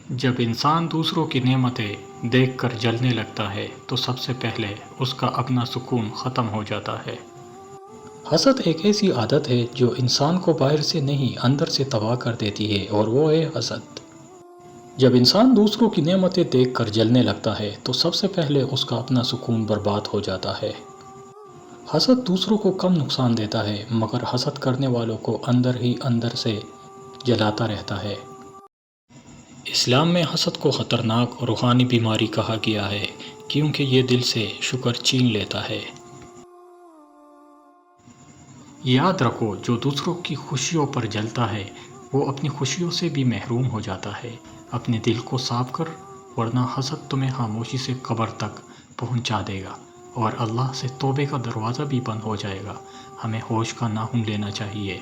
جب انسان دوسروں کی نعمتیں دیکھ کر جلنے لگتا ہے تو سب سے پہلے اس کا اپنا سکون ختم ہو جاتا ہے۔ حسد ایک ایسی عادت ہے جو انسان کو باہر سے نہیں اندر سے تباہ کر دیتی ہے، اور وہ ہے حسد۔ جب انسان دوسروں کی نعمتیں دیکھ کر جلنے لگتا ہے تو سب سے پہلے اس کا اپنا سکون برباد ہو جاتا ہے۔ حسد دوسروں کو کم نقصان دیتا ہے، مگر حسد کرنے والوں کو اندر ہی اندر سے جلاتا رہتا ہے۔ اسلام میں حسد کو خطرناک اور روحانی بیماری کہا گیا ہے، کیونکہ یہ دل سے شکر چھین لیتا ہے۔ یاد رکھو، جو دوسروں کی خوشیوں پر جلتا ہے وہ اپنی خوشیوں سے بھی محروم ہو جاتا ہے۔ اپنے دل کو صاف کر، ورنہ حسد تمہیں خاموشی سے قبر تک پہنچا دے گا، اور اللہ سے توبے کا دروازہ بھی بند ہو جائے گا۔ ہمیں ہوش کا ناخن لینا چاہیے۔